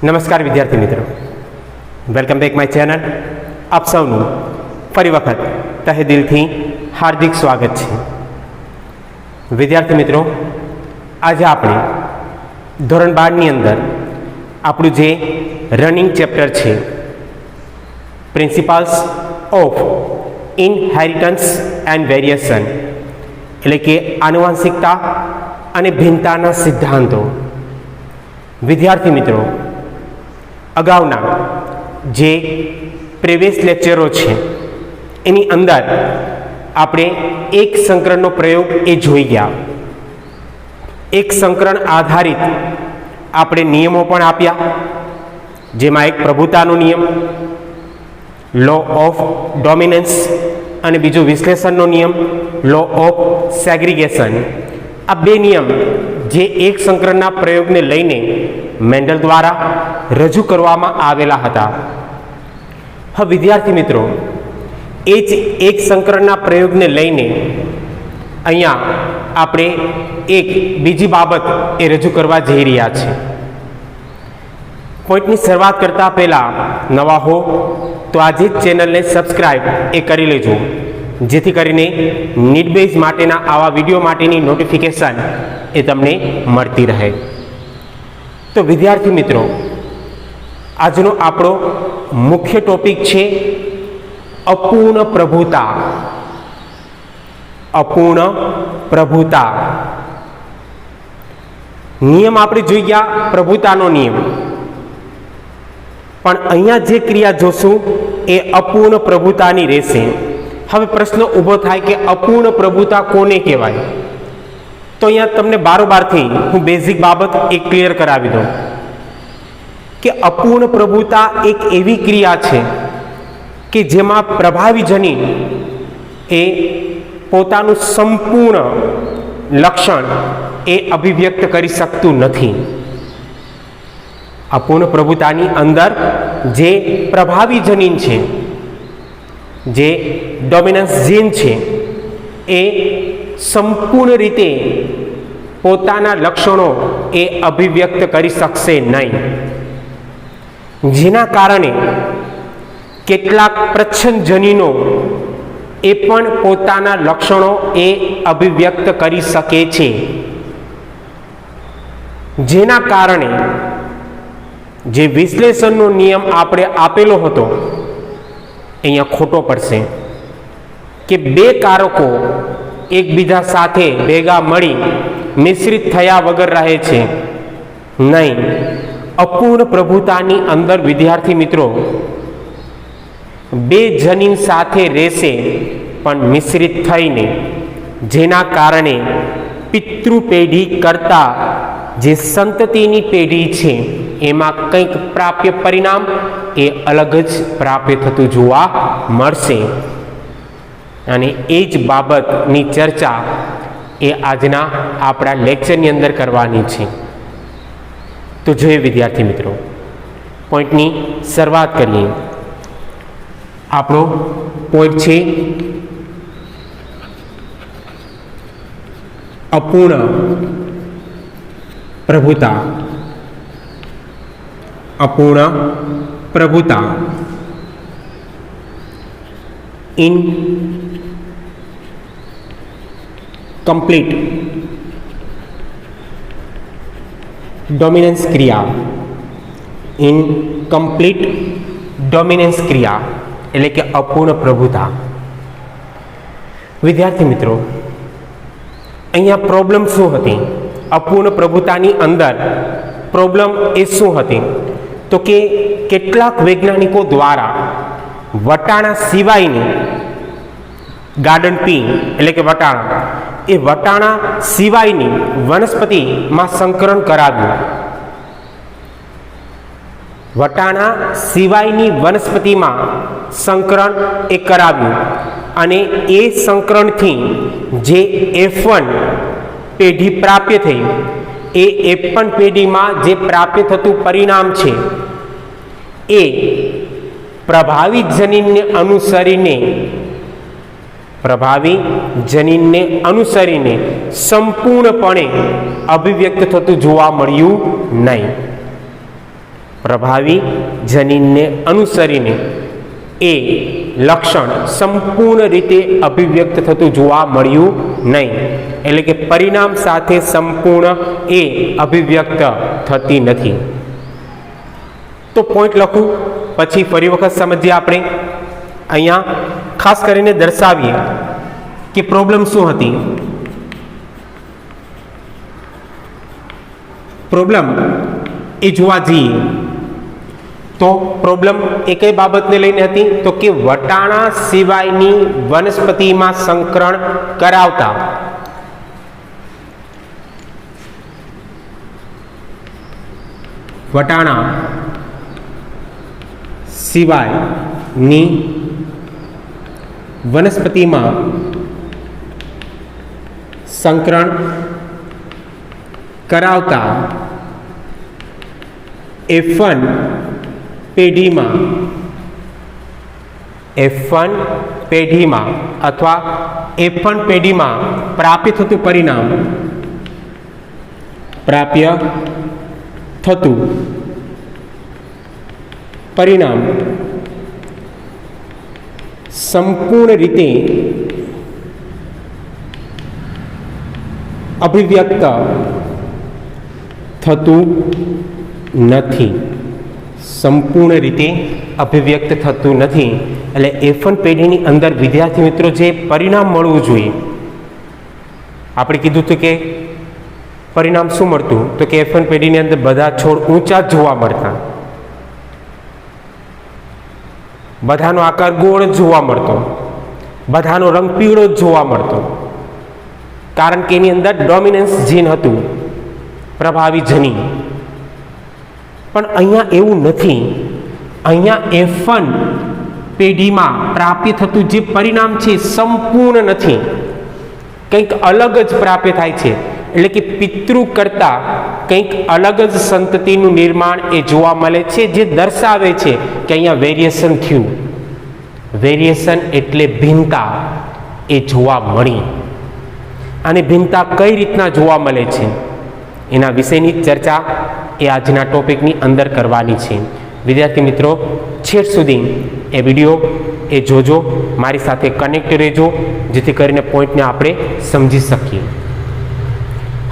નમસ્કાર વિદ્યાર્થી મિત્રો, વેલકમ બેક માય ચેનલ. આપ સૌનું ફરી વખત તહે દિલથી હાર્દિક સ્વાગત છે. વિદ્યાર્થી મિત્રો, આજે આપણે ધોરણ 12ની અંદર આપણું જે રનિંગ ચેપ્ટર છે principles of inheritance and variation, એટલે કે આનુવંશિકતા અને ભિન્નતાના સિદ્ધાંતો. વિદ્યાર્થી મિત્રો, અગાઉના જે પ્રીવિયસ લેક્ચરો છે એની અંદર આપણે એક સંકરણનો પ્રયોગ એ જોઈ ગયા. એક સંકરણ આધારિત આપણે નિયમો પણ આપ્યા, જેમાં એક પ્રભુતાનો નિયમ, લો ઓફ ડોમિનન્સ, અને બીજો વિશ્લેષણનો નિયમ, લો ઓફ સેગ્રીગેશન. આ બે નિયમ જે એક સંકરણના પ્રયોગને લઈને મેન્ડલ દ્વારા રજૂ કરવામાં આવેલા હતા. હવે વિદ્યાર્થી મિત્રો, એ જ એક સંકરણના પ્રયોગને લઈને અહીંયા આપણે એક બીજી બાબત એ રજૂ કરવા જઈ રહ્યા છીએ. પોઈન્ટની શરૂઆત કરતા પહેલાં નવા હો તો આજે જ ચેનલને સબસ્ક્રાઈબ એ કરી લેજો, જેથી કરીને નીટ બેઝ માટેના આવા વિડીયો માટેની નોટિફિકેશન એ તમને મળતી રહે. તો વિદ્યાર્થી મિત્રો, આજનો આપણો મુખ્ય ટોપિક છે અપૂર્ણ પ્રભુતા. અપૂર્ણ પ્રભુતા નિયમ આપણે જોઈ ગયા, પ્રભુતાનો નિયમ. પણ અહીંયા જે ક્રિયા જોશું એ અપૂર્ણ પ્રભુતાની રહેશે. હવે પ્રશ્ન ઊભો થાય કે અપૂર્ણ પ્રભુતા કોને કહેવાય? તો અહીંયા તમને બારોબારથી હું બેઝિક બાબત એક ક્લિયર કરાવી દઉં કે અપૂર્ણ પ્રભુતા એક એવી ક્રિયા છે કે જેમાં પ્રભાવી જનીન એ પોતાનું સંપૂર્ણ લક્ષણ એ અભિવ્યક્ત કરી શકતું નથી. અપૂર્ણ પ્રભુતાની અંદર જે પ્રભાવી જનીન છે, જે ડોમિનન્સ જીન છે, એ સંપૂર્ણ રીતે પોતાના લક્ષણો એ અભિવ્યક્ત કરી શકશે નહીં. જેના કારણે કેટલાક પ્રચ્છન્ન જનીનો એ પણ પોતાના લક્ષણો એ અભિવ્યક્ત કરી શકે છે. જેના કારણે જે વિશ્લેષણનો નિયમ આપણે આપેલો હતો અહીંયા ખોટો પડશે કે બે કારકો એકબીજા સાથે ભેગા મળી મિશ્રિત થયા વગર રહે છે. નહીં, અપૂર્ણ પ્રભુતાની અંદર વિદ્યાર્થી મિત્રો બે જનીન સાથે રહેશે પણ મિશ્રિત થઈને, જેના કારણે પિતૃ પેઢી કરતા જે સંતતિની પેઢી છે એમાં કંઈક પ્રાપ્ય પરિણામ એ અલગ જ પ્રાપ્ય થતું જોવા મળશે. અને એ જ બાબતની ચર્ચા એ આજના આપણા લેક્ચરની અંદર કરવાની છે. તો જોઈએ વિદ્યાર્થી મિત્રો, પોઈન્ટની શરૂઆત કરીએ. આપણો પોઈન્ટ છે અપૂર્ણ પ્રભુતા. અપૂર્ણ પ્રભુતા ઇન કમ્પ્લીટ ડોમિનન્સ ક્રિયા. ઇન કમ્પ્લીટ ડોમિનન્સ ક્રિયા એટલે કે અપૂર્ણ પ્રભુતા. વિદ્યાર્થી મિત્રો, અહીંયા પ્રોબ્લેમ શું હતી? અપૂર્ણ પ્રભુતાની અંદર પ્રોબ્લેમ એ શું હતી? તો કે કેટલાક વૈજ્ઞાનિકો દ્વારા વટાણા સિવાયની ગાર્ડન પી એટલે કે વટાણા, એ વટાણા સિવાયની વનસ્પતિમાં સંકરણ કરાવ્યું. વટાણા સિવાયની વનસ્પતિમાં સંકરણ એ કરાવ્યું અને એ સંકરણથી જે F1 પેઢી પ્રાપ્ય થઈ, એ F1 પેઢીમાં જે પ્રાપ્ય થતું પરિણામ છે એ પ્રભાવિત જનીનને અનુસરીને સંપૂર્ણપણે અભિવ્યક્ત થતું જોવા મળ્યું નહીં. પ્રભાવી જનીનને અનુસરીને એ લક્ષણ સંપૂર્ણ રીતે અભિવ્યક્ત થતું જોવા મળ્યું નહીં. એટલે કે પરિણામ સાથે સંપૂર્ણ એ અભિવ્યક્ત થતી નથી. તો પોઈન્ટ લખું, પછી ફરી વખત સમજીએ. આપણે અહીંયા ખાસ કરીને દર્શાવીએ કે પ્રોબ્લેમ શું હતી. પ્રોબ્લેમ એ જોવા જઈએ તો પ્રોબ્લેમ એ કઈ બાબતને લઈને હતી, તો કે વટાણા સિવાયની વનસ્પતિમાં સંકરણ કરાવતા વટાણા સિવાયની વનસ્પતિમાં સંકરણ કરાવતા F1 પેઢીમાં અથવા F1 પેઢીમાં પ્રાપ્ય થતું પરિણામ સંપૂર્ણ રીતે અભિવ્યક્ત થતું નથી. સંપૂર્ણ રીતે અભિવ્યક્ત થતું નથી. એટલે F1 પેઢીની અંદર વિદ્યાર્થી મિત્રો જે પરિણામ મળવું જોઈએ, આપણે કીધું હતું કે પરિણામ શું મળતું, તો કે F1 પેઢીની અંદર બધા છોડ ઊંચા જોવા મળતા, બધાનો આકાર ગોળ જોવા મળતો, બધાનો રંગ પીળો જોવા મળતો, કારણ કે એની અંદર ડોમિનન્સ જીન હતું, પ્રભાવી જનીન. પણ અહીંયા એવું નથી. અહીંયા F1 પેઢીમાં પ્રાપ્ય થતું જે પરિણામ છે સંપૂર્ણ નથી, કંઈક અલગ જ પ્રાપ્ય થાય છે. એટલે કે પિતૃ કરતા કંઈક અલગ જ સંતતિનું નિર્માણ એ જોવા મળે છે, જે દર્શાવે છે કે અહીંયા વેરિએશન થયું. વેરિએશન એટલે ભિન્નતા એ જોવા મળી. અને ભિન્નતા કઈ રીતના જોવા મળે છે એના વિષયની ચર્ચા એ આજના ટોપિકની અંદર કરવાની છે. વિદ્યાર્થી મિત્રો, છેક સુધી એ વિડીયો એ જોજો, મારી સાથે કનેક્ટ રહેજો, જેથી કરીને પોઈન્ટને આપણે સમજી શકીએ.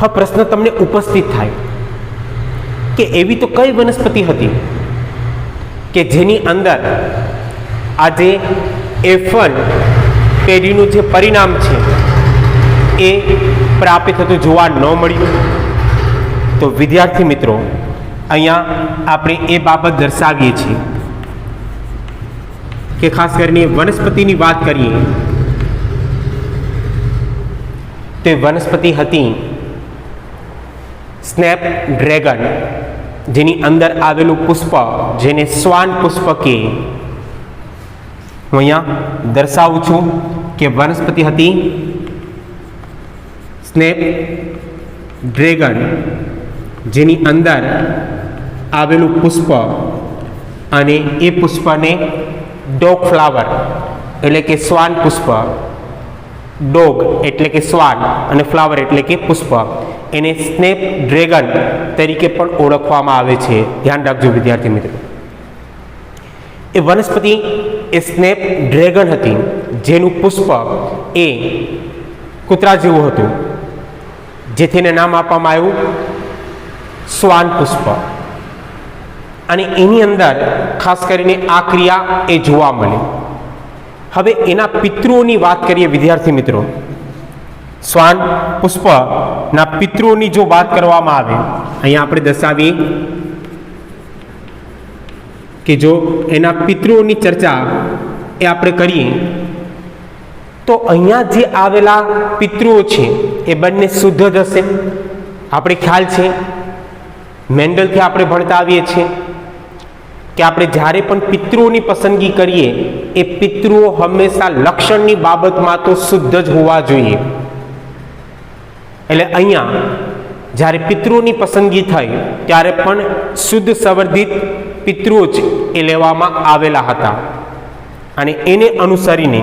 હવે પ્રશ્ન તમને ઉપસ્થિત થાય કે એવી તો કઈ વનસ્પતિ હતી કે જેની અંદર આજે F1 પેઢીનું જે પરિણામ છે એ પ્રાપ્ત થતું જોવા ન મળ્યું. તો વિદ્યાર્થી મિત્રો, અહીંયા આપણે એ બાબત દર્શાવીએ છીએ કે ખાસ કરીને વનસ્પતિની વાત કરીએ તે વનસ્પતિ હતી સ્નેપ ડ્રેગન, જેની અંદર આવેલું પુષ્પ જેને શ્વાન પુષ્પ કહે. હું અહીંયા દર્શાવું છું કે વનસ્પતિ હતી સ્નેપ ડ્રેગન, જેની અંદર આવેલું પુષ્પ, અને એ પુષ્પને ડોગ ફ્લાવર એટલે કે શ્વાન પુષ્પ, ડોગ એટલે કે શ્વાન અને ફ્લાવર એટલે કે પુષ્પ, એને સ્નેપ ડ્રેગન તરીકે પણ ઓળખવામાં આવે છે. ધ્યાન રાખજો વિદ્યાર્થી મિત્રો, એ વનસ્પતિ એ સ્નેપ ડ્રેગન હતી, જેનું પુષ્પ એ કૂતરા જેવું હતું, જેથી એને નામ આપવામાં આવ્યું શ્વાન પુષ્પ. અને એની અંદર ખાસ કરીને આ ક્રિયા એ જોવા મળે. હવે એના પિતૃઓની વાત કરીએ વિદ્યાર્થી મિત્રો. શ્વાન પુષ્પના પિતૃઓની જો વાત કરવામાં આવે, અહીંયા આપણે દર્શાવીએ કે જો એના પિતૃઓની ચર્ચા એ આપણે કરીએ તો અહીંયા જે આવેલા પિતૃઓ છે એ બંને શુદ્ધ જ હશે. આપણે ખ્યાલ છે, મેન્ડલથી આપણે ભણતા આવીએ છીએ કે આપણે જ્યારે પણ પિતૃઓની પસંદગી કરીએ એ પિતૃઓ હંમેશા લક્ષણની બાબતમાં તો શુદ્ધ જ હોવા જોઈએ. એટલે અહીંયા જ્યારે પિતૃઓની પસંદગી થઈ ત્યારે પણ શુદ્ધ સંવર્ધિત પિતૃઓ જ એ લેવામાં આવેલા હતા. અને એને અનુસરીને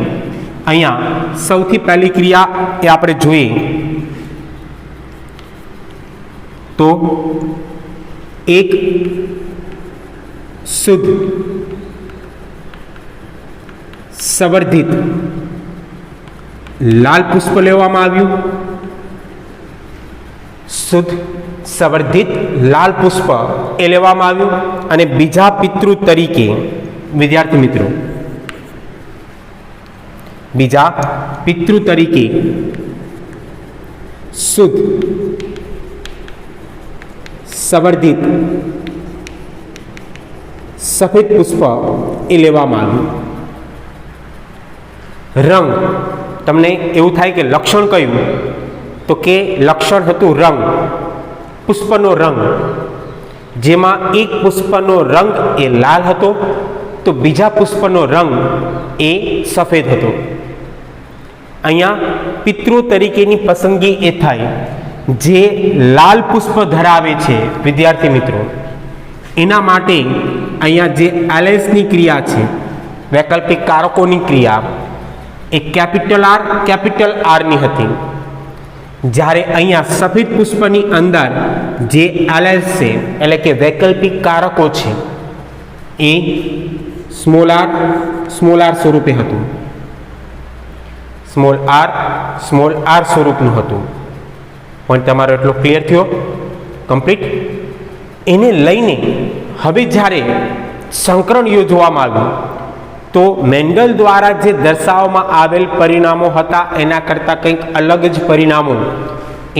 અહીંયા સૌથી પહેલી ક્રિયા એ આપણે જોઈએ તો એક શુદ્ધ સંવર્ધિત લાલ પુષ્પ લેવામાં આવ્યું. શુદ્ધ સંવર્ધિત લાલ પુષ્પ એ લેવામાં આવ્યું અને બીજા પિતૃ તરીકે વિદ્યાર્થી મિત્રો બીજા પિતૃ તરીકે શુદ્ધ સંવર્ધિત સફેદ પુષ્પ એ લેવામાં આવ્યું. રંગ તમને એવું થાય કે લક્ષણ કયું, તો કે લક્ષણ હતું રંગ, પુષ્પનો રંગ, જેમાં એક પુષ્પનો રંગ એ લાલ હતો તો બીજા પુષ્પનો રંગ એ સફેદ હતો. અહીંયા પિતૃ તરીકેની પસંદગી એ થાય જે લાલ પુષ્પ ધરાવે છે વિદ્યાર્થી મિત્રો. એના માટે અહીંયા જે એલએસની ક્રિયા છે, વૈકલ્પિક કારકોની ક્રિયા, એ કેપિટલ આરની હતી. જ્યારે અહીંયા સફેદ પુષ્પની અંદર જે એલએસ છે એટલે કે વૈકલ્પિક કારકો છે એ સ્મોલ આર સ્વરૂપે હતું. સ્મોલ આર સ્વરૂપનું હતું. પણ તમારો એટલો ક્લિયર થયો, કમ્પ્લીટ. એને લઈને હવે જ્યારે સંકરણ યોજવામાં આવ્યું તો મેન્ડલ દ્વારા જે દર્શાવવામાં આવેલ પરિણામો હતા એના કરતાં કંઈક અલગ જ પરિણામો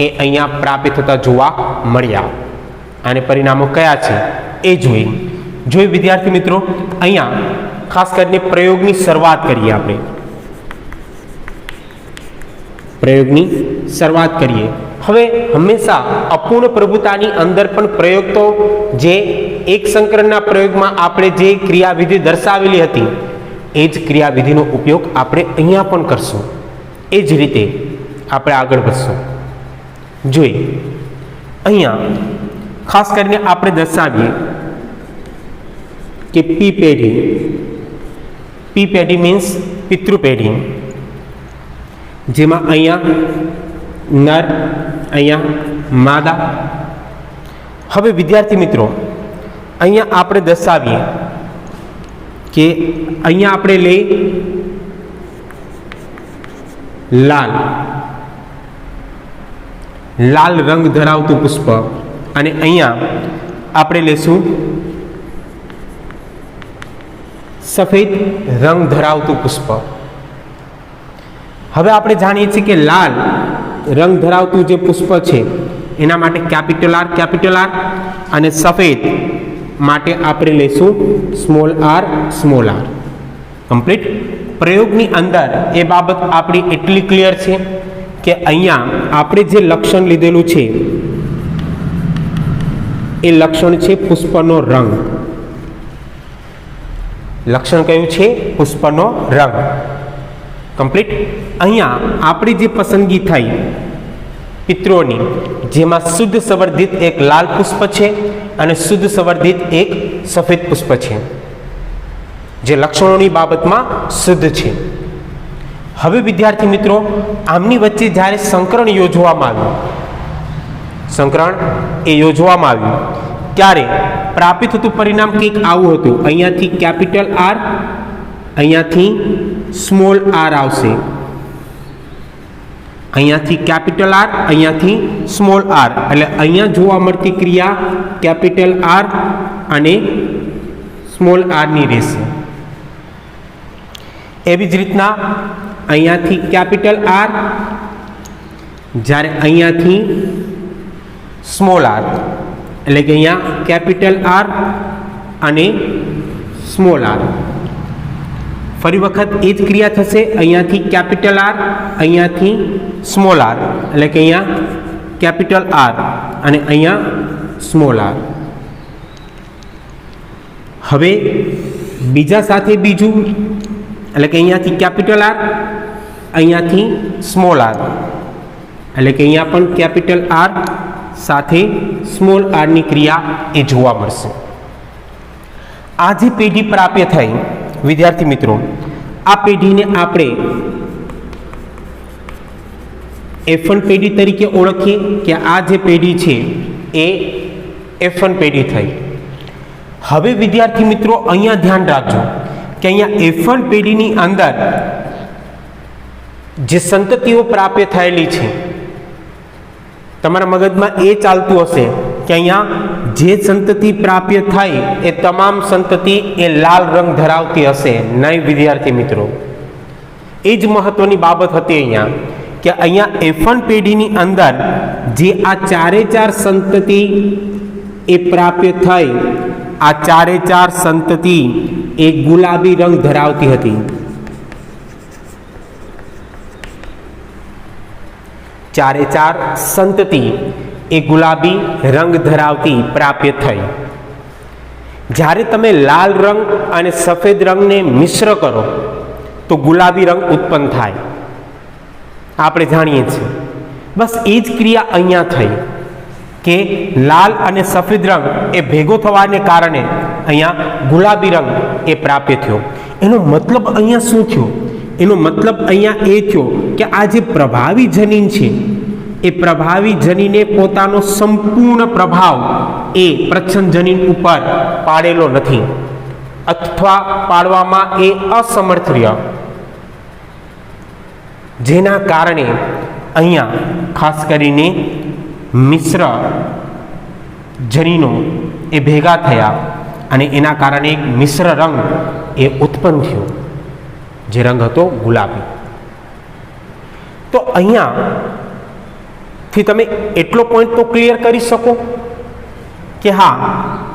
એ અહીંયા પ્રાપ્ત થતા જોવા મળ્યા. અને પરિણામો કયા છે એ જોઈ વિદ્યાર્થી મિત્રો. અહીંયા ખાસ કરીને પ્રયોગની શરૂઆત કરીએ. આપણે પ્રયોગની શરૂઆત કરીએ. હવે હંમેશા અપૂર્ણ પ્રભુતાની અંદર પણ પ્રયોગ તો જે એક સંકરણના પ્રયોગમાં આપણે જે ક્રિયાવિધિ દર્શાવેલી હતી એ જ ક્રિયાવિધિનો ઉપયોગ આપણે અહીંયા પણ કરશું. એ જ રીતે આપણે આગળ વધશું. જોઈએ અહીંયા ખાસ કરીને આપણે દર્શાવીએ કે પી પેઢી મીન્સ પિતૃ પેઢી, જેમાં અહીંયા નર, અહીંયા માદા. હવે વિદ્યાર્થી મિત્રો અહીંયા આપણે દર્શાવીએ કે અહીંયા આપણે લઈ લાલ રંગ ધરાવતું પુષ્પ અને અહીંયા આપણે લેશું સફેદ રંગ ધરાવતું પુષ્પ. હવે આપણે જાણીએ છીએ કે લાલ રંગ ધરાવતું જે પુષ્પ છે એના માટે કેપિટલ આર અને સફેદ માટે આપણે લઈશું સ્મોલ આર. કમ્પ્લીટ. પ્રયોગની અંદર એ બાબત આપણી એટલી ક્લિયર છે કે અહીંયા આપણે જે લક્ષણ લીધેલું છે એ લક્ષણ છે પુષ્પનો રંગ. લક્ષણ કયું છે? પુષ્પનો રંગ. કમ્પ્લીટ. અહીંયા આપણી જે પસંદગી થઈ પિત્રોની, જેમાં શુદ્ધ સંવર્ધિત એક લાલ પુષ્પ છે અને શુદ્ધ સંવર્ધિત એક સફેદ પુષ્પ છે, જે લક્ષણોની બાબતમાં શુદ્ધ છે. હવે વિદ્યાર્થી મિત્રો આમની વચ્ચે જ્યારે સંકરણ યોજવામાં આવ્યું ત્યારે પ્રાપ્ત થતું પરિણામ કંઈક આવું હતું. અહીંયાથી કેપિટલ આર, અહીંયાથી સ્મોલ આર આવશે. અહીંયાથી કેપિટલ આર, અહીંયાથી સ્મોલ આર, એટલે અહીંયા જોવા મળતી ક્રિયા કેપિટલ આર અને સ્મોલ આરની રહેશે. એવી જ રીતના અહીંયાથી કેપિટલ આર, જ્યારે અહીંયાથી સ્મોલ આર, એટલે કે અહીંયા કેપિટલ આર અને સ્મોલ આર. ફરી વખત એ જ ક્રિયા થશે. અહીંયાથી કેપિટલ આર, અહીંયાથી સ્મોલ આર, એટલે કે અહીંયા કેપિટલ આર અને અહીંયા સ્મોલ આર. હવે બીજા સાથે બીજું, એટલે કે અહીંયાથી કેપિટલ આર, અહીંયાથી સ્મોલ આર, એટલે કે અહીંયા પણ કેપિટલ આર સાથે સ્મોલ આરની ક્રિયા એ જોવા મળશે. આ જે પેઢી પ્રાપ્ય થઈ વિદ્યાર્થી મિત્રો, આ પેઢીને આપણે F1 પેઢી તરીકે ઓળખીએ કે આ જે પેઢી છે એ F1 પેઢી થઈ. હવે વિદ્યાર્થી મિત્રો અહીંયા ધ્યાન રાખજો કે અહીંયા F1 પેઢીની અંદર જે સંતતિઓ પ્રાપ્ત થયેલી છે, તમારા મગજમાં એ ચાલતું હશે કે અહીંયા જે સંતતિ પ્રાપ્ત થઈ એ તમામ સંતતિ એ લાલ રંગ ધરાવતી હશે. નહીં વિદ્યાર્થી મિત્રો, એ જ મહત્વની બાબત હતી અહીંયા કે અહીંયા F1 પેઢીની અંદર જે આ ચારે ચાર સંતતિ એ પ્રાપ્ત થઈ, આ ચારે ચાર સંતતિ એ ગુલાબી રંગ ધરાવતી હતી. ચારે ચાર સંતતિ એ ગુલાબી રંગ ધરાવતી પ્રાપ્ત થઈ. જ્યારે તમે લાલ રંગ અને સફેદ રંગને મિશ્ર કરો તો ગુલાબી રંગ ઉત્પન્ન થાય, આપણે જાણીએ છીએ. બસ એ જ ક્રિયા અહીંયા થઈ કે લાલ અને સફેદ રંગ એ ભેગો થવાને કારણે અહીંયા ગુલાબી રંગ એ પ્રાપ્ત થયો. એનો મતલબ અહીંયા શું થયો? એનો મતલબ અહીંયા એ થયો કે આ જે પ્રભાવી જનીન છે એ પ્રભાવી જનીને પોતાનો સંપૂર્ણ પ્રભાવ એ પ્રચ્છન્ન જનીન ઉપર પાડેલો નથી અથવા પાડવામાં એ અસમર્થ રહ્યા, જેના કારણે અહીંયા ખાસ કરીને મિશ્ર જનીનો એ ભેગા થયા અને એના કારણે એક મિશ્ર રંગ એ ઉત્પન્ન થયો, જે રંગ હતો ગુલાબી. તો અહીંયાથી તમે એટલો પોઈન્ટ તો ક્લિયર કરી શકો કે હા,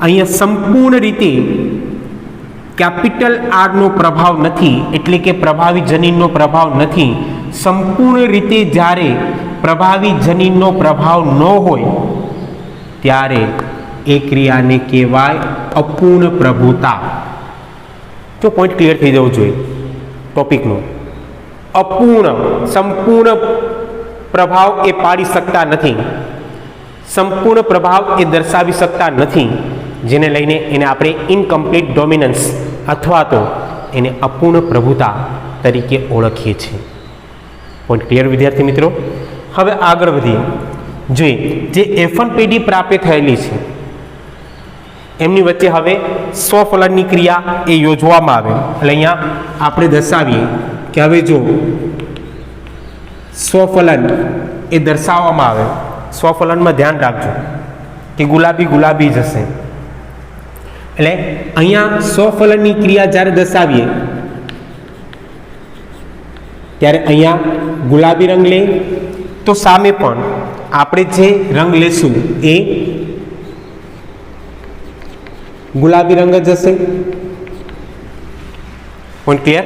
અહીંયા સંપૂર્ણ રીતે કેપિટલ આર નો પ્રભાવ નથી, એટલે કે પ્રભાવી જનીનનો પ્રભાવ નથી. સંપૂર્ણ રીતે જ્યારે પ્રભાવી જનીનનો પ્રભાવ ન હોય ત્યારે એ ક્રિયાને કહેવાય અપૂર્ણ પ્રભુતા. તો પોઈન્ટ ક્લિયર થઈ જવું જોઈએ ટોપિકનો. અપૂર્ણ, સંપૂર્ણ પ્રભાવ એ પાડી શકતા નથી, સંપૂર્ણ પ્રભાવ એ દર્શાવી શકતા નથી, જેને લઈને એને આપણે ઇનકમ્પ્લીટ ડોમિનન્સ અથવા તો એને અપૂર્ણ પ્રભુતા તરીકે ઓળખીએ છીએ. પોઈન્ટ ક્લિયર વિદ્યાર્થી મિત્રો? હવે આગળ વધીએ, જોઈએ જે F1 પેઢી પ્રાપ્ત થયેલી છે એમની વચ્ચે હવે સ્વફલનની ક્રિયા એ યોજવામાં આવે. એટલે અહીંયા આપણે દર્શાવીએ કે હવે જો સ્વફલન એ દર્શાવવામાં આવે, સ્વફલનમાં ધ્યાન રાખજો કે ગુલાબી ગુલાબી જશે. એટલે અહીંયા સ્વફલનની ક્રિયા જ્યારે દર્શાવીએ ત્યારે અહીંયા ગુલાબી રંગ લે તો સામે પણ આપણે જે રંગ લેશું એ ગુલાબી રંગ જ હશે. Point clear?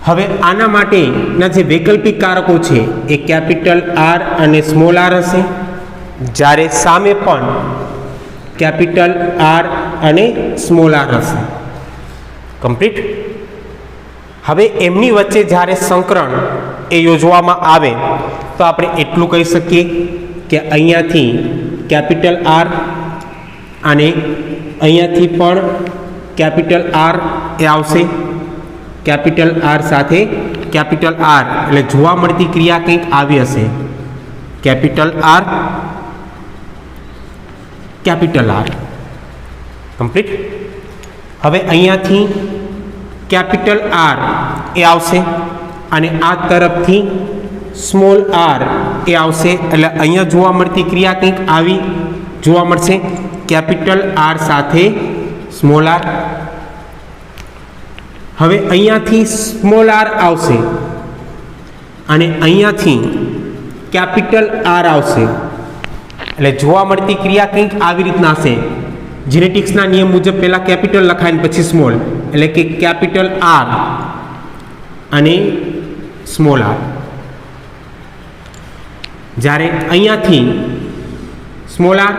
હવે આના માટેના જે વૈકલ્પિક કારકો છે એ કેપિટલ આર અને સ્મોલ આર હશે, જ્યારે સામે પણ કેપિટલ આર અને સ્મોલ આર હશે. કમ્પ્લીટ? હવે એમની વચ્ચે જ્યારે સંકરણ એ યોજવામાં આવે તો આપણે એટલું કહી શકીએ કે અહીંયાથી કેપિટલ આર અને અહીંયાથી પણ કેપિટલ આર એ આવશે. કેપિટલ આર સાથે કેપિટલ આર એટલે જોવા મળતી ક્રિયા કંઈક આવી હશે. Capital R, capital R. Complete? હવે અહીંયાથી કેપિટલ આર એ આવશે અને આ તરફથી સ્મોલ આર એ આવશે. એટલે અહીંયા જોવા મળતી ક્રિયા કંઈક આવી જોવા મળશે. કેપિટલ આર સાથે સ્મોલ આર. હવે અહીંયાથી સ્મોલ આર આવશે અને અહીંયાથી કેપિટલ આર આવશે. એટલે જોવા મળતી ક્રિયા કંઈક આવી રીતના હશે. જીનેટિક્સના નિયમ મુજબ પહેલાં કેપિટલ લખાય ને પછી સ્મોલ, એટલે કે કેપિટલ આર અને સ્મોલ આર. જ્યારે અહીંયાથી સ્મોલ આર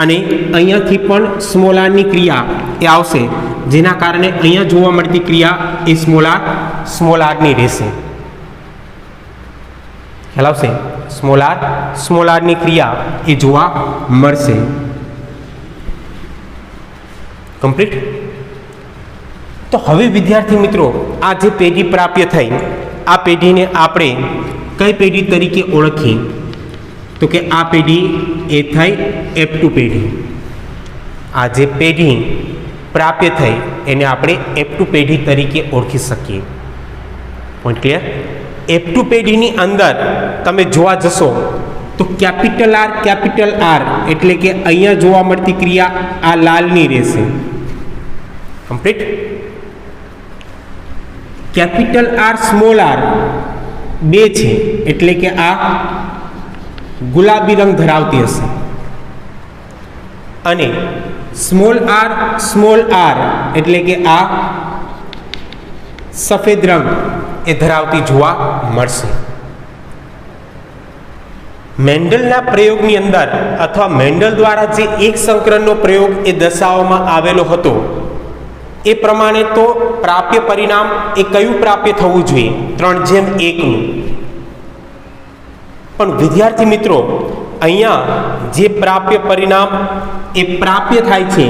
અને અહીંયાથી પણ સ્મોલ આરની ક્રિયા એ આવશે, જેના કારણે અહીંયા જોવા મળતી ક્રિયા એ સ્મોલ આરની રહેશે. ખ્યાલ આવશે? સ્મોલ આરની ક્રિયા એ જોવા મળશે. કમ્પ્લીટ? તો હવે વિદ્યાર્થી મિત્રો, આ જે પેઢી પ્રાપ્ત થઈ, આ પેઢીને આપણે કઈ પેઢી તરીકે ઓળખીએ? તો કે આ પેઢી એ થઈ F2 પેઢી. આ જે પેઢી પ્રાપ્ય થઈ એને આપણે F2 પેઢી તરીકે ઓળખી શકીએ. Point clear? F2 પેઢીની અંદર તમે જોવા જશો તો કેપિટલ આર એટલે કે અહીંયા જોવા મળતી ક્રિયા આ લાલની રહેશે. Complete. Capital R small R બે છે એટલે કે આ ગુલાબી રંગ ધરાવતી હશે અને સ્મોલ આર એટલે કે આ સફેદ રંગ એ ધરાવતી જોવા મળશે. મેન્ડલના પ્રયોગની અંદર અથવા મેન્ડલ દ્વારા જે એક સંકરણનો પ્રયોગ એ દર્શાવવામાં આવેલો હતો એ પ્રમાણે તો પ્રાપ્ય પરિણામ એ કયું પ્રાપ્ય થવું જોઈએ? 3:1નું. પણ વિદ્યાર્થી મિત્રો, અહીંયા જે પ્રાપ્ય પરિણામ એ પ્રાપ્ય થાય છે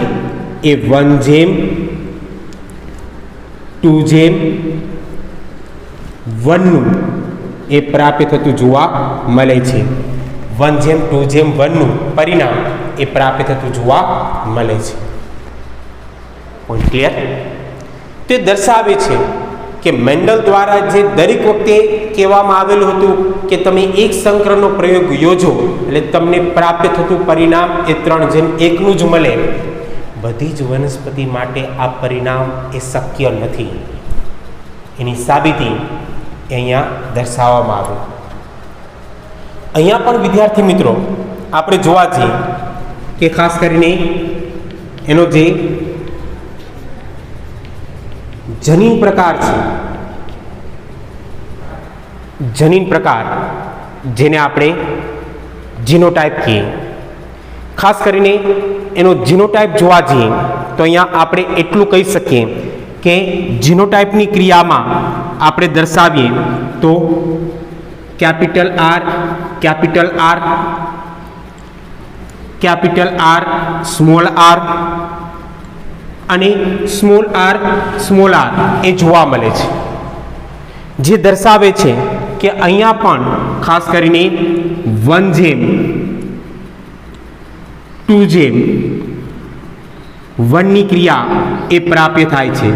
એ 1:2:1નું એ પ્રાપ્ય થતું જોવા મળે છે. 1:2:1નું પરિણામ એ પ્રાપ્ય થતું જોવા મળે છે. Point clear? તે દર્શાવે છે કે મેન્ડલ દ્વારા જે દરેક વખતે કહેવામાં આવેલું હતું કે તમે એક સંકરણનો પ્રયોગ યોજો એટલે તમને પ્રાપ્ય થતું પરિણામ એ 3:1નું જ મળે. બધી જ વનસ્પતિ માટે આ પરિણામ એ શક્ય નથી. એની સાબિતી અહીંયા દર્શાવવામાં આવે. અહીંયા પણ વિદ્યાર્થી મિત્રો આપણે જોવા જઈએ કે ખાસ કરીને એનો જે જનીન પ્રકાર છે, જનીન પ્રકાર જેને આપણે જીનોટાઈપ કહીએ, ખાસ કરીને એનો જીનોટાઈપ જોવા જઈએ તો અહીંયા આપણે એટલું કહી શકીએ કે જીનોટાઈપની ક્રિયામાં આપણે દર્શાવીએ તો કેપિટલ આર સ્મોલ આર અને સ્મોલ આર એ જોવા મળે છે, જે દર્શાવે છે કે અહીંયા પણ ખાસ કરીને 1:2:1ની ક્રિયા એ પ્રાપ્ય થાય છે.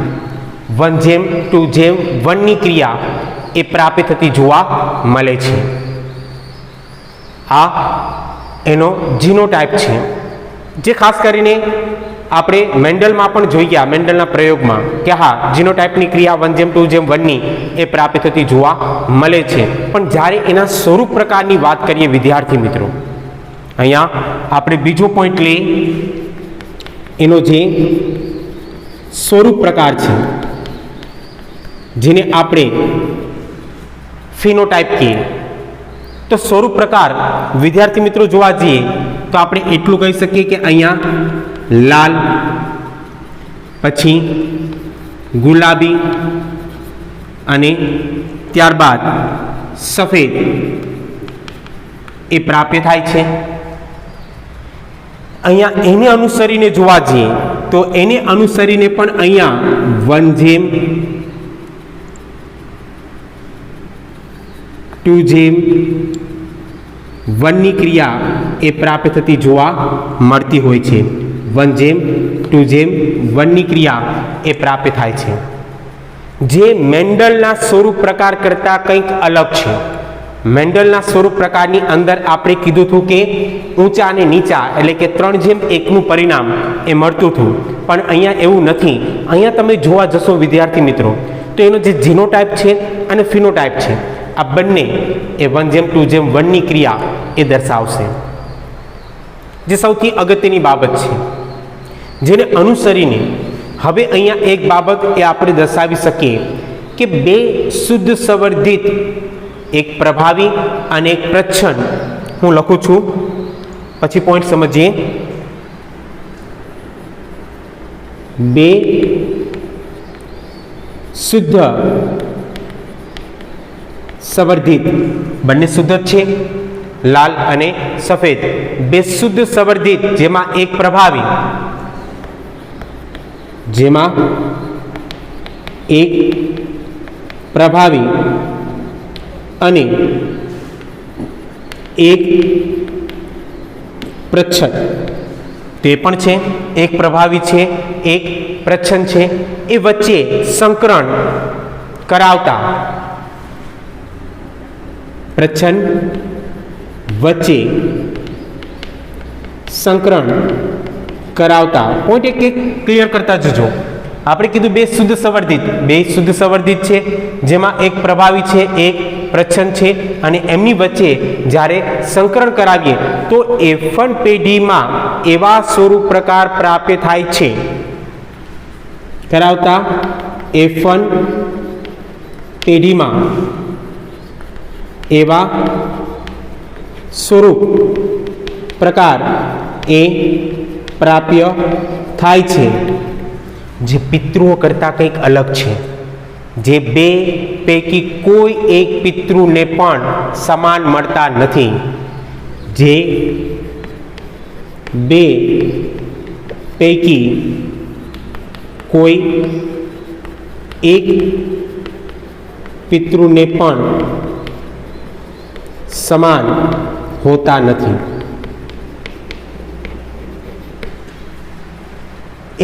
1:2:1ની ક્રિયા એ પ્રાપ્ય થતી જોવા મળે છે. આ એનો જીનોટાઈપ છે, જે ખાસ કરીને આપણે મેન્ડલમાં પણ જોઈ ગયા, મેન્ડલના પ્રયોગમાં કે હા જીનોટાઈપની ક્રિયા 1:2:1ની એ પ્રાપ્ય થતી જોવા મળે છે. પણ જ્યારે એના સ્વરૂપ પ્રકારની વાત કરીએ વિદ્યાર્થી મિત્રો, અહીંયા આપણે બીજો પોઈન્ટ લઈએ, એનો જે સ્વરૂપ પ્રકાર છે જેને આપણે ફિનોટાઈપ કહીએ. તો સ્વરૂપ પ્રકાર વિદ્યાર્થી મિત્રો જોવા જઈએ તો આપણે એટલું કહી શકીએ કે અહીંયા લાલ, પછી ગુલાબી અને ત્યારબાદ સફેદ એ પ્રાપ્ય થાય છે. અહીંયા એને અનુસરીને જોવા જઈએ તો એને અનુસરીને પણ અહીંયા 1:2:1ની ક્રિયા એ પ્રાપ્ય થતી જોવા મળતી હોય છે. 1:2:1ની ક્રિયા એ પ્રાપ્ય થાય છે, જે મેન્ડલના સ્વરૂપ પ્રકાર કરતાં કંઈક અલગ છે. મેન્ડલના સ્વરૂપ પ્રકારની અંદર આપણે કીધું હતું કે ઊંચા અને નીચા એટલે કે 3:1નું પરિણામ એ મળતું હતું, પણ અહીંયા એવું નથી. અહીંયા તમે જોવા જશો વિદ્યાર્થી મિત્રો તો એનો જે જીનોટાઈપ છે અને ફિનોટાઈપ છે આ બંને એ 1:2:1ની ક્રિયા એ દર્શાવશે, જે સૌથી અગત્યની બાબત છે, જેને અનુસરીને હવે અહીંયા એક બાબત એ આપણે દર્શાવી શકીએ કે બે શુદ્ધ સંવર્ધિત, એક પ્રભાવી અને એક પ્રચ્છન્ન, હું લખું છું પછી પોઈન્ટ સમજીએ. બે શુદ્ધ સંવર્ધિત, બંને શુદ્ધ છે, લાલ અને સફેદ, બે શુદ્ધ સંવર્ધિત જેમાં એક પ્રભાવી, જેમાં એક પ્રભાવી અને એક પ્રચ્છન્ન. તે પણ છે, એક પ્રભાવી છે, એક પ્રચ્છન્ન છે, એ વચ્ચે સંકરણ કરાવતા પ્રચ્છન્ન વચ્ચે સંકરણ કરાવતા પોઈન્ટ એક ક્લિયર કરતા જજો. આપણે કીધું બે શુદ્ધ સંવર્ધિત છે, જેમાં એક પ્રભાવી છે, એક પ્રચ્છન્ન છે, અને એમની વચ્ચે જ્યારે સંકરણ કરાવીએ તો F1 પેઢીમાં એવા સ્વરૂપ પ્રકાર પ્રાપ્ત થાય છે કરાવતા F1 પેઢીમાં એવા સ્વરૂપ પ્રકાર એ પ્રાપ્ય થાય છે જે પિતૃઓ કરતાં કંઈક અલગ છે, જે બે પૈકી કોઈ એક પિતૃને પણ સમાન મળતા નથી, જે બે પૈકી કોઈ એક પિતૃને પણ સમાન હોતા નથી.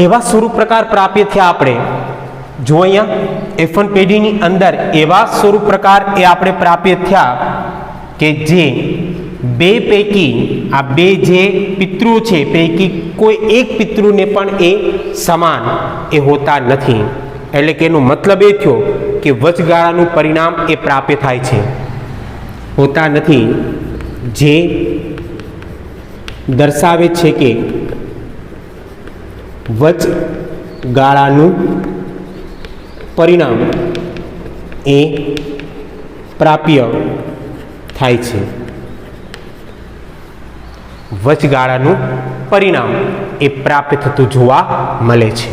એવા સ્વરૂપ પ્રકાર પ્રાપ્ય થયા આપણે જો અહીંયા F1 પેઢીની અંદર એવા સ્વરૂપ પ્રકાર એ આપણે પ્રાપ્ય થયા કે જે બે પૈકી આ બે જે પિતૃ છે પૈકી કોઈ એક પિતૃને પણ એ સમાન એ હોતા નથી. એટલે કે એનો મતલબ એ થયો કે વચગાળાનું પરિણામ એ પ્રાપ્ય થાય છે, હોતા નથી, જે દર્શાવે છે કે વચગાળાનું પરિણામ એ પ્રાપ્ય થાય છે. વચગાળાનું પરિણામ એ પ્રાપ્ત થતું જોવા મળે છે.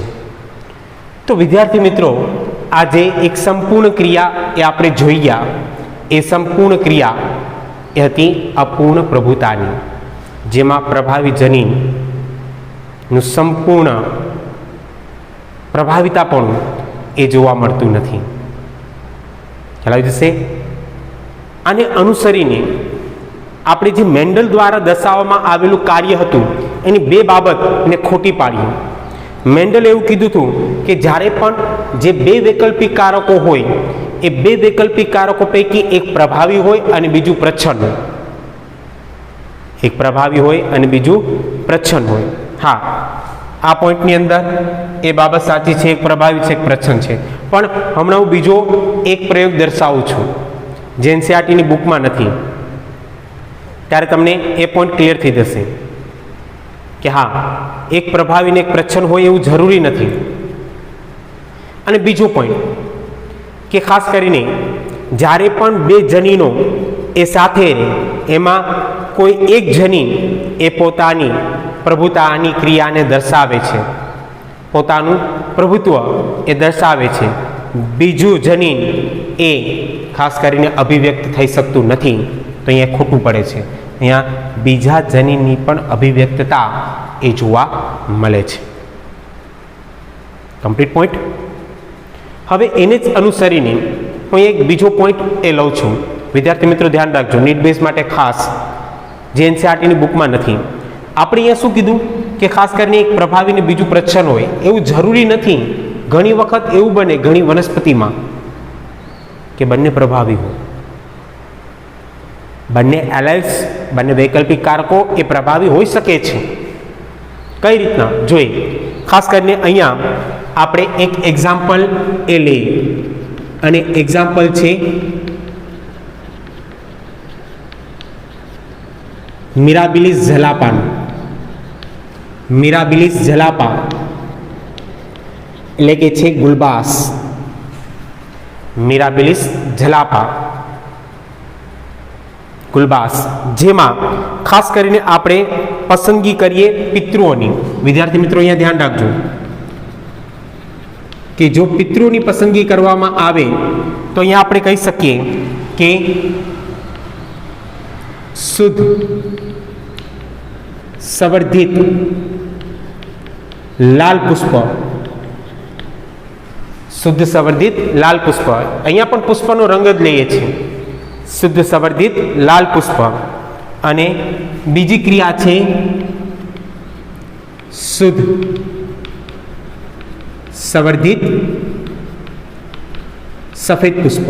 તો વિદ્યાર્થી મિત્રો, આજે એક સંપૂર્ણ ક્રિયા એ આપણે જોઈ ગયા. એ સંપૂર્ણ ક્રિયા એ હતી અપૂર્ણ પ્રભુતાની, જેમાં પ્રભાવી જનીનનું સંપૂર્ણ પ્રભાવિતાપણું એ જોવા મળતું નથી. ખ્યાલ આવી જશે. આને અનુસરીને આપણે જે મેન્ડલ દ્વારા દર્શાવવામાં આવેલું કાર્ય હતું એની બે બાબતને ખોટી પાડી. મેન્ડલે એવું કીધું હતું કે જ્યારે પણ જે બે વૈકલ્પિક કારકો હોય એ બે વૈકલ્પિક કારકો પૈકી એક પ્રભાવી હોય અને બીજું પ્રચ્છન્ન હોય. એક પ્રભાવી હોય અને બીજું પ્રચ્છન્ન હોય. હા, આ પોઈન્ટની અંદર એ બાબત સાચી છે, એક પ્રભાવી છે, એક પ્રચ્છન્ન છે. પણ હમણાં હું બીજો એક પ્રયોગ દર્શાવું છું જે એનસીઈઆરટીની બુકમાં નથી, ત્યારે તમને એ પોઈન્ટ ક્લિયર થઈ જશે કે હા, એક પ્રભાવીને એક પ્રચ્છન્ન હોય એવું જરૂરી નથી. અને બીજો પોઈન્ટ કે ખાસ કરીને જ્યારે પણ બે જનીનો એ સાથે રહે એમાં કોઈ એક જનીન એ પોતાની પ્રભુતાની ક્રિયાને દર્શાવે છે, પોતાનું પ્રભુત્વ એ દર્શાવે છે, બીજું જનીન એ ખાસ કરીને અભિવ્યક્ત થઈ શકતું નથી, તો અહીંયા ખોટું પડે છે. અહીંયા બીજા જનીનની પણ અભિવ્યક્તતા એ જોવા મળે છે. Complete point. હવે એને જ અનુસરીને હું એક બીજો પોઈન્ટ એ લઉં છું. વિદ્યાર્થી મિત્રો ધ્યાન રાખજો, નીટ બેઝ માટે ખાસ, જે એનસીઈઆરટીની બુકમાં નથી. આપણે અહીંયા શું કીધું કે ખાસ કરીને એક પ્રભાવી ને બીજું પ્રચ્છન્ન હોય એવું જરૂરી નથી. ઘણી વખત એવું બને ઘણી વનસ્પતિમાં કે બંને પ્રભાવી હોય, બંને એલાઇલ્સ, બંને વૈકલ્પિક કારકો એ પ્રભાવી હોઈ શકે છે. કઈ રીતના જોઈએ, ખાસ કરીને અહીંયા આપણે એક એક્ઝામ્પલ એ લઈએ અને એક્ઝામ્પલ છે મિરાબિલિસ ઝલાપાનું. મિરાબિલિસ ઝલાપા એટલે કે છે ગુલબાસ. મિરાબિલિસ ઝલાપા ગુલબાસ, જેમાં ખાસ કરીને આપણે પસંદગી કરીએ પિતૃઓની. વિદ્યાર્થી મિત્રો અહીંયા ધ્યાન રાખજો કે જો પિતૃની પસંદગી કરવામાં આવે તો અહીંયા આપણે કહી શકીએ કે શુદ્ધ સંવર્ધિત લાલ પુષ્પ, શુદ્ધ સંવર્ધિત લાલ પુષ્પ. અહીંયા પણ પુષ્પનો રંગ જ લઈએ છીએ, શુદ્ધ સંવર્ધિત લાલ પુષ્પ. અને બીજી ક્રિયા છે શુદ્ધ સંવર્ધિત સફેદ પુષ્પ.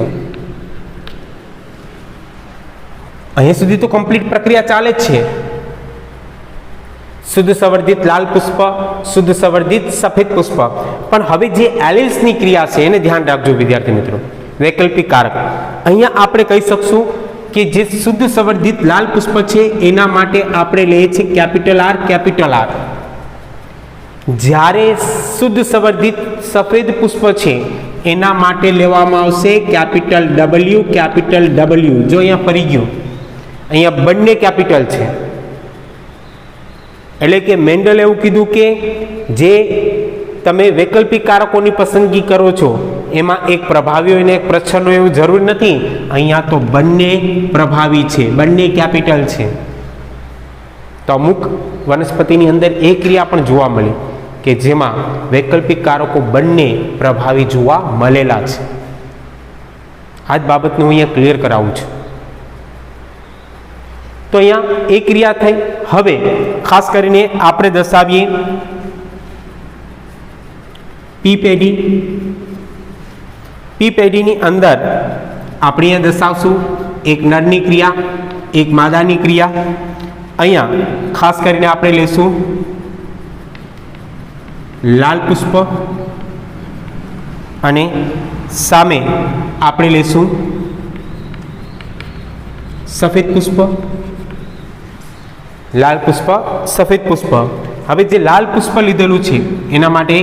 અહીંયા સુધી તો કમ્પ્લીટ પ્રક્રિયા ચાલે જ છે. શુદ્ધ સંવર્ધિત લાલ પુષ્પ, શુદ્ધ સંવર્ધિત સફેદ પુષ્પ. પણ હવે જે એલિલ્સની ક્રિયા છે એને ધ્યાન રાખજો વિદ્યાર્થી મિત્રો. વૈકલ્પિક કારક અહીંયા આપણે કહી શકશું કે જે શુદ્ધ સંવર્ધિત લાલ પુષ્પ છે એના માટે આપણે લઈએ છીએ કેપિટલ આર કેપિટલ આર. જ્યારે શુદ્ધ સંવર્ધિત સફેદ પુષ્પ છે એના માટે લેવામાં આવશે કેપિટલ ડબલ્યુ કેપિટલ ડબલ્યુ. જો અહીંયા ફરી ગયું, અહીંયા બંને કેપિટલ છે. એટલે કે મેન્ડલ એવું કીધું કે જે તમે વૈકલ્પિક કારકોની પસંદગી કરો છો એમાં એક પ્રભાવી હોય ને એક પ્રચ્છન્ન હોય એવું જરૂર નથી. અહીંયા તો બંને પ્રભાવી છે, બંને કેપિટલ છે. તો અમુક વનસ્પતિની અંદર એ ક્રિયા પણ જોવા મળી કે જેમાં વૈકલ્પિક કારકો બંને પ્રભાવી જોવા મળેલા છે. આ જ બાબતને હું અહીંયા ક્લિયર કરાવું છું. તો અહીંયા એ ક્રિયા થઈ. હવે ખાસ કરીને આપણે દર્શાવીએ પી પેઢી. પી પેઢીની અંદર આપણે અહીંયા દર્શાવશું એક નરની ક્રિયા, એક માદાની ક્રિયા. અહીંયા ખાસ કરીને આપણે લઈશું લાલ પુષ્પ અને સામે આપણે લઈશું સફેદ પુષ્પ. લાલ પુષ્પ, સફેદ પુષ્પ. હવે જે લાલ પુષ્પ લીધેલું છે એના માટે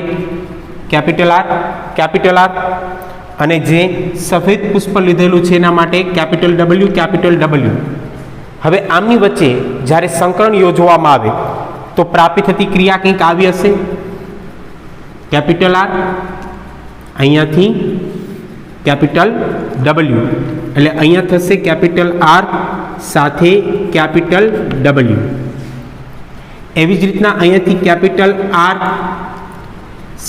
કેપિટલ આર કેપિટલ આર, અને જે સફેદ પુષ્પ લીધેલું છે એના માટે કેપિટલ ડબલ્યુ કેપિટલ ડબલ્યુ. હવે આમની વચ્ચે જ્યારે સંકરણ યોજવામાં આવે તો પ્રાપ્ત થતી ક્રિયા કંઈક આવી હશે. કેપિટલ આર અહીંયાથી કેપિટલ ડબલ્યુ, એટલે અહીંયા થશે કેપિટલ આર સાથે કેપિટલ ડબલ્યુ. એવી જ રીતના અહીંયાથી કેપિટલ આર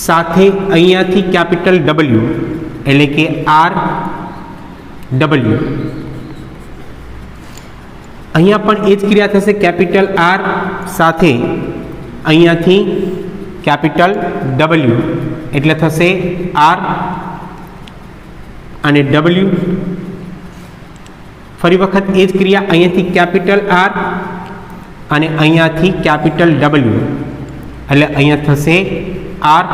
સાથે અહીંયાથી કેપિટલ ડબલ્યુ, એટલે કે આર ડબલ્યુ. અહીંયા પણ એ જ ક્રિયા થશે. કેપિટલ આર સાથે અહીંયાથી કેપિટલ ડબલ્યુ, એટલે થશે આર અને ડબલ્યુ. ફરી વખત એ જ ક્રિયા અહીંયાથી કેપિટલ આર અને અહીંયાથી કેપિટલ ડબલ્યુ, એટલે અહીંયા થશે આર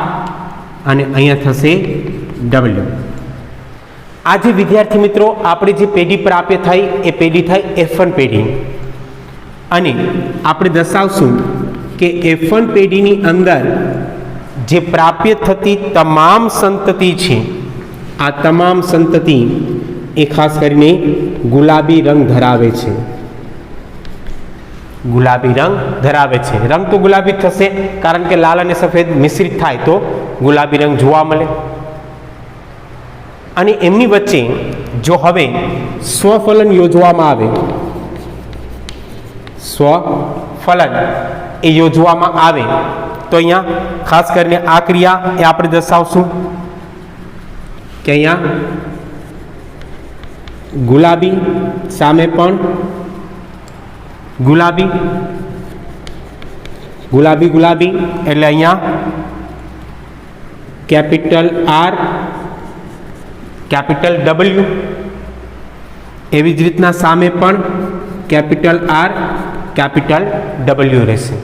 અને અહીંયા થશે ડબલ્યુ. આજે વિદ્યાર્થી મિત્રો આપણે જે પેઢી પ્રાપ્ય થાય એ પેઢી થાય F1 પેઢી. અને આપણે દર્શાવશું કે F1 પેઢીની અંદર જે પ્રાપ્ય થતી તમામ સંતતિ છે, આ તમામ સંતતિ એ ખાસ કરીને ગુલાબી રંગ ધરાવે છે. ગુલાબી રંગ ધરાવે છે. રંગ તો ગુલાબી થશે કારણ કે લાલ અને સફેદ મિશ્રિત થાય તો ગુલાબી રંગ જોવા મળે. અને એમની વચ્ચે જો હવે સ્વફલન યોજવામાં આવે, સ્વફલન એ યોજવામાં આવે તો અહીંયા ખાસ કરીને આ ક્રિયા એ આપણે દર્શાવશું કે અહીંયા ગુલાબી સામે પણ ગુલાબી ગુલાબી ગુલાબી, એટલે અહીંયા કેપિટલ આર કેપિટલ ડબલ્યુ. એવી જ રીતના સામે પણ કેપિટલ આર કેપિટલ ડબલ્યુ રહેશે.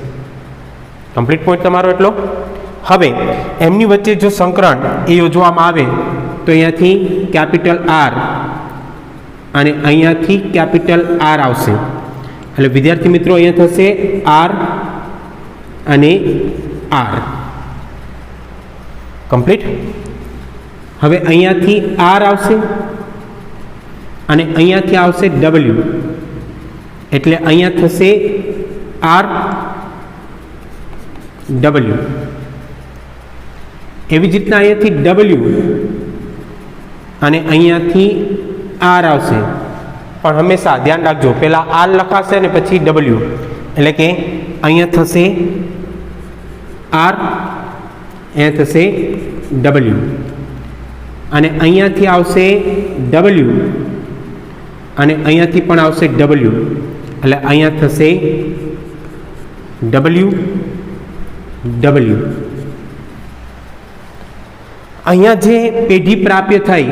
કમ્પ્લીટ પોઈન્ટ તમારો એટલો. હવે એમની વચ્ચે જો સંકરણ એ યોજવામાં આવે તો અહીંયાથી કેપિટલ આર અને અહીંયાથી કેપિટલ આર આવશે. એટલે વિદ્યાર્થી મિત્રો અહીંયા થશે આર અને આર. કમ્પ્લીટ. હવે અહીંયાથી આર આવશે અને અહીંયાથી આવશે ડબલ્યુ, એટલે અહીંયા થશે આર ડબલ્યુ. એવી જ રીતના અહીંયાથી ડબલ્યુ અને અહીંયાથી આર આવશે. પણ હંમેશા ધ્યાન રાખજો પહેલાં આર લખાશે અને પછી ડબલ્યુ, એટલે કે અહીંયા થશે આર, અહીંયા થશે ડબલ્યુ, અને અહીંયાથી આવશે ડબલ્યુ અને અહીંયાથી પણ આવશે ડબલ્યુ, એટલે અહીંયા થશે ડબલ્યુ W. અહીંયા જે પેઢી પ્રાપ્ય થઈ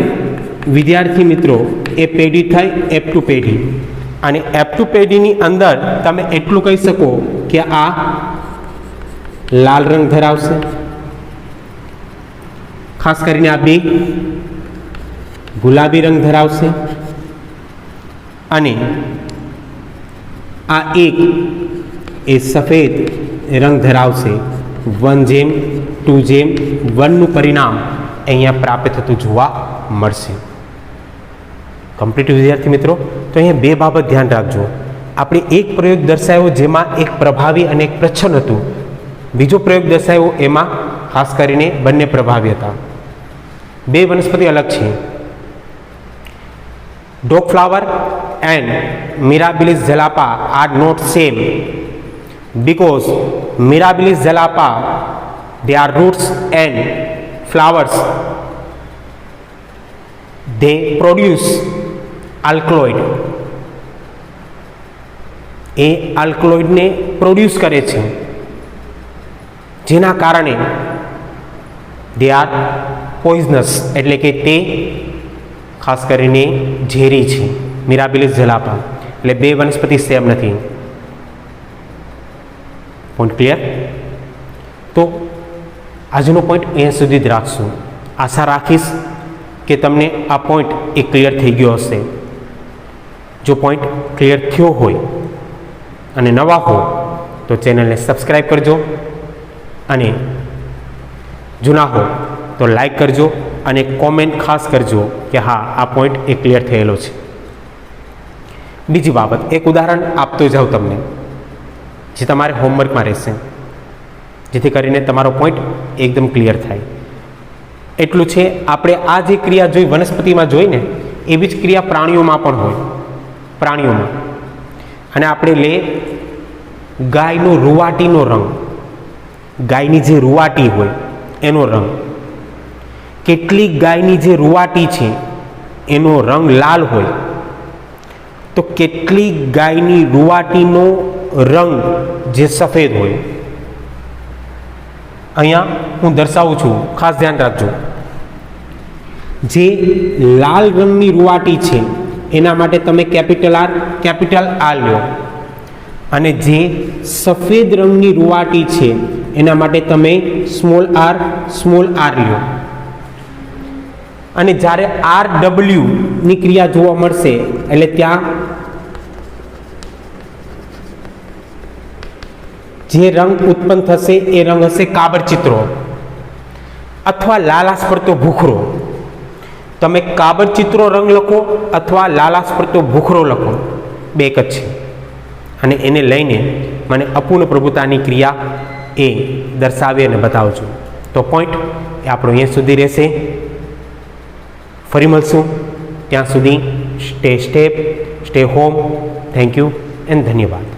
વિદ્યાર્થી મિત્રો એ પેઢી થઈ F2 પેઢી, અને F2 પેઢીની અંદર તમે એટલું કહી શકો કે આ લાલ રંગ ધરાવશે, ખાસ કરીને આ બે ગુલાબી રંગ ધરાવશે, અને આ એક એ સફેદ રંગ ધરાવશે. 1:2:1 પરિણામ અહીંયા પ્રાપ્ત થતું જોવા મળશે. કમ્પ્લીટ વિદ્યાર્થી મિત્રો. તો અહીંયા બે બાબત ધ્યાન રાખજો. આપણે એક પ્રયોગ દર્શાવ્યો જેમાં એક પ્રભાવી અને એક પ્રચ્છન્ન હતું, બીજો પ્રયોગ દર્શાવ્યો એમાં ખાસ કરીને બંને પ્રભાવી હતા. બે વનસ્પતિ અલગ છે. Dog flower and Mirabilis jalapa are not same because Mirabilis jalapa, their roots and flowers, they produce alkaloid. એ આલ્કલોઇડને પ્રોડ્યુસ કરે છે, જેના કારણે દે આર પોઈઝનસ, એટલે કે તે ખાસ કરીને ઝેરી છે. મિરાબિલિસ ઝેલાપા એટલે બે વનસ્પતિ સેમ નથી. Point clear? તો આજનો પોઈન્ટ અહીંયા સુધી જ રાખશું. આશા રાખીશ કે તમને આ પોઈન્ટ એ ક્લિયર થઈ ગયો હશે. જો પોઈન્ટ ક્લિયર થયો હોય અને નવા હો તો ચેનલને સબસ્ક્રાઈબ કરજો, અને જૂના હો તો લાઈક કરજો, અને કોમેન્ટ ખાસ કરજો કે હા આ પોઈન્ટ એ ક્લિયર થયેલો છે. બીજી બાબત, એક ઉદાહરણ આપતો જાઉં તમને, જે તમારે હોમવર્કમાં રહેશે, જેથી કરીને તમારો પોઈન્ટ એકદમ ક્લિયર થાય. એટલું છે, આપણે આ જે ક્રિયા જોઈ વનસ્પતિમાં જોઈને એવી જ ક્રિયા પ્રાણીઓમાં પણ હોય. પ્રાણીઓમાં, અને આપણે લે ગાયનો રૂવાટીનો રંગ, ગાયની જે રૂવાટી હોય એનો રંગ. કેટલીક ગાયની જે રૂવાટી છે એનો રંગ લાલ હોય, તો કેટલીક ગાયની રૂવાટીનો રંગ જે સફેદ હોય. અહીંયા હું દર્શાવું છું, ખાસ ધ્યાન રાખજો. જે લાલ રંગની રૂવાટી છે એના માટે તમે કેપિટલ R લ્યો, અને જે સફેદ રંગની રૂવાટી છે એના માટે તમે સ્મોલ r લ્યો. અને જ્યારે RW ની ક્રિયા જોવા મળશે એટલે ત્યાં જે રંગ ઉત્પન્ન થશે એ રંગ હશે કાબરચિત્રો અથવા લાલાશ પડતો ભૂખરો. તમે કાબરચિત્રો રંગ લખો અથવા લાલાશ પડતો ભૂખરો લખો, બે એક જ છે. અને એને લઈને મને અપૂર્ણ પ્રભુતાની ક્રિયા એ દર્શાવી અને બતાવજો. તો પોઈન્ટ એ આપણો અહીંયા સુધી રહેશે. ફરી મળશું, ત્યાં સુધી stay home. Thank you and ધન્યવાદ.